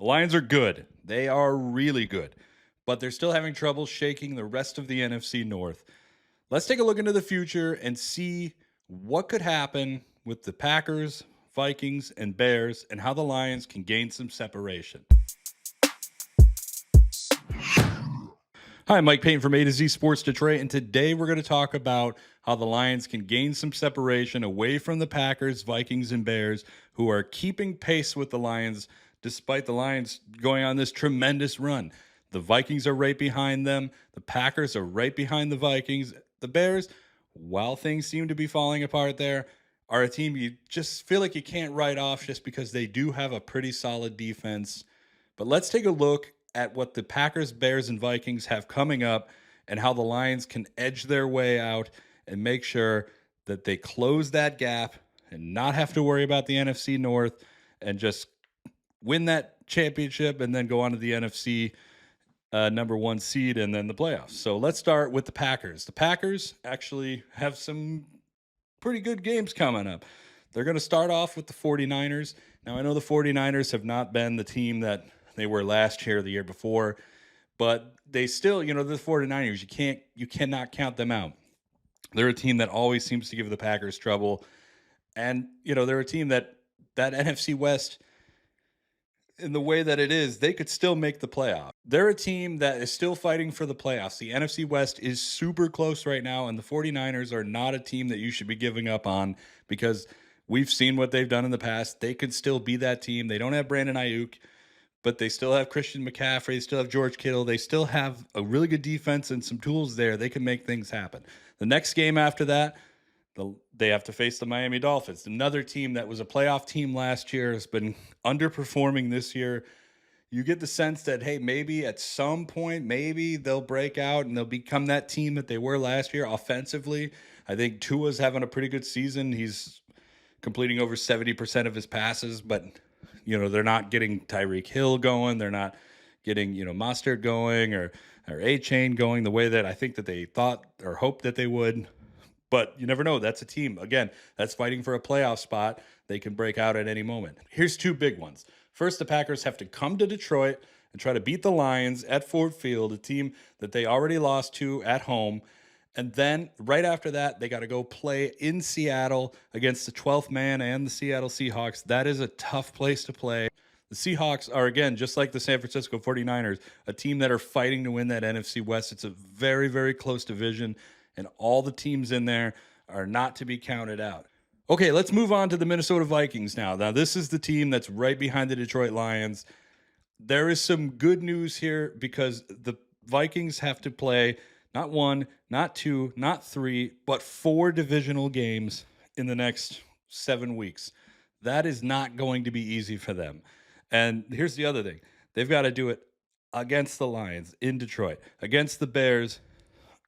The Lions are good. They are really good, but they're still having trouble shaking the rest of the NFC North. Let's take a look into the future and see what could happen with the Packers, Vikings, and Bears, and how the Lions can gain some separation. Hi, I'm Mike Payton from A to Z Sports Detroit, and today we're going to talk about how the Lions can gain some separation away from the Packers, Vikings, and Bears, who are keeping pace with the Lions despite the Lions going on this tremendous run. The Vikings are right behind them. The Packers are right behind the Vikings. The Bears, while things seem to be falling apart there, are a team you just feel like you can't write off just because they do have a pretty solid defense. But let's take a look at what the Packers, Bears, and Vikings have coming up and how the Lions can edge their way out and make sure that they close that gap and not have to worry about the NFC North and just win that championship and then go on to the NFC number one seed and then the playoffs. So let's start with the Packers. The Packers actually have some pretty good games coming up. They're going to start off with the 49ers. Now, I know the 49ers have not been the team that they were last year, the year before, but they still, the 49ers, you cannot count them out. They're a team that always seems to give the Packers trouble. And, they're a team that NFC West, in the way that it is, they could still make the playoff. They're a team that is still fighting for the playoffs. The NFC West is super close right now, and the 49ers are not a team that you should be giving up on because we've seen what they've done in the past. They could still be that team. They don't have Brandon Ayuk, but they still have Christian McCaffrey. They still have George Kittle. They still have a really good defense and some tools there. They can make things happen. The next game after that, they have to face the Miami Dolphins, another team that was a playoff team last year, has been underperforming this year. You get the sense that, hey, maybe at some point, maybe they'll break out and they'll become that team that they were last year offensively. I think Tua's having a pretty good season. He's completing over 70% of his passes, but, they're not getting Tyreek Hill going. They're not getting, Mostert going or A-Chain going the way that I think that they thought or hoped that they would. But you never know. That's a team, again, that's fighting for a playoff spot. They can break out at any moment. Here's two big ones. First, the Packers have to come to Detroit and try to beat the Lions at Ford Field, a team that they already lost to at home. And then right after that, they got to go play in Seattle against the 12th man and the Seattle Seahawks. That is a tough place to play. The Seahawks are, again, just like the San Francisco 49ers, a team that are fighting to win that NFC West. It's a very, very close division, and all the teams in there are not to be counted out. Okay, let's move on to the Minnesota Vikings now. Now, this is the team that's right behind the Detroit Lions. There is some good news here because the Vikings have to play not one, not two, not three, but 4 divisional games in the next 7 weeks. That is not going to be easy for them. And here's the other thing. They've got to do it against the Lions in Detroit, against the Bears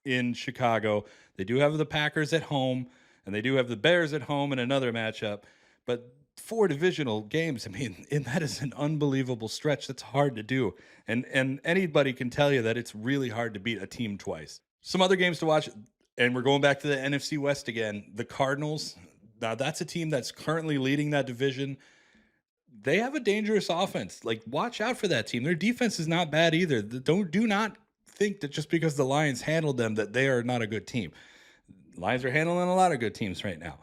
in Chicago. They do have the Packers at home, and they do have the Bears at home in another matchup. But 4 divisional games, and that is an unbelievable stretch. That's hard to do. And anybody can tell you that it's really hard to beat a team twice. Some other games to watch, and we're going back to the NFC West again. The Cardinals, now that's a team that's currently leading that division. They have a dangerous offense. Like, watch out for that team. Their defense is not bad either. Do not think that just because the Lions handled them that they are not a good team. Lions are handling a lot of good teams right now.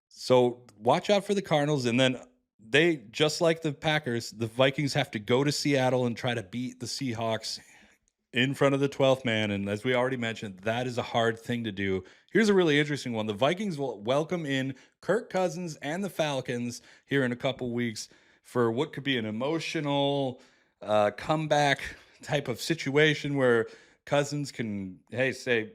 So watch out for the Cardinals. And then they, just like the Packers, the Vikings have to go to Seattle and try to beat the Seahawks in front of the 12th man. And as we already mentioned, that is a hard thing to do. Here's a really interesting one. The Vikings will welcome in Kirk Cousins and the Falcons here in a couple weeks for what could be an emotional comeback type of situation where Cousins can, hey, say,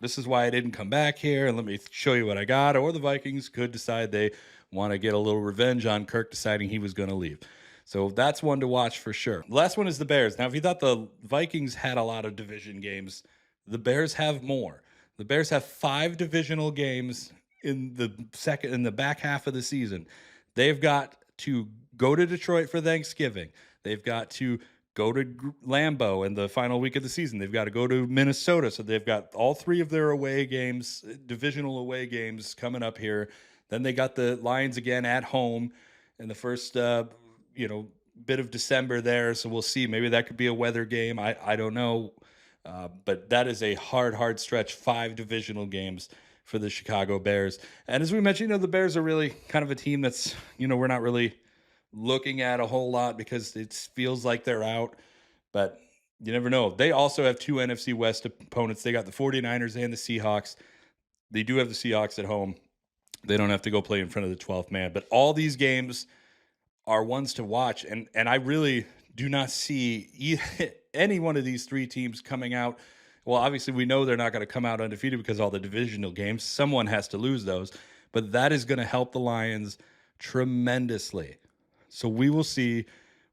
this is why I didn't come back here, and let me show you what I got. Or the Vikings could decide they want to get a little revenge on Kirk deciding he was going to leave. So that's one to watch for sure. The last one is the Bears. Now, if you thought the Vikings had a lot of division games, the Bears have more. The Bears have 5 divisional games in the back half of the season. They've got to go to Detroit for Thanksgiving. They've got to go to Lambeau in the final week of the season. They've got to go to Minnesota. So they've got all 3 of their away games, divisional away games coming up here. Then they got the Lions again at home in the first, bit of December there, so we'll see. Maybe that could be a weather game. I don't know. But that is a hard stretch, 5 divisional games for the Chicago Bears. And as we mentioned, the Bears are really kind of a team that's, we're not really looking at a whole lot because it feels like they're out. But you never know. They also have 2 NFC West opponents. They got the 49ers and the Seahawks. They do have the Seahawks at home. They don't have to go play in front of the 12th man. But all these games are ones to watch. And I really do not see any one of these 3 teams coming out. Well, obviously, we know they're not going to come out undefeated because all the divisional games. Someone has to lose those. But that is going to help the Lions tremendously. So we will see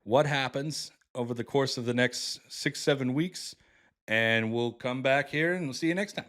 what happens over the course of the next 6-7 weeks. And we'll come back here and we'll see you next time.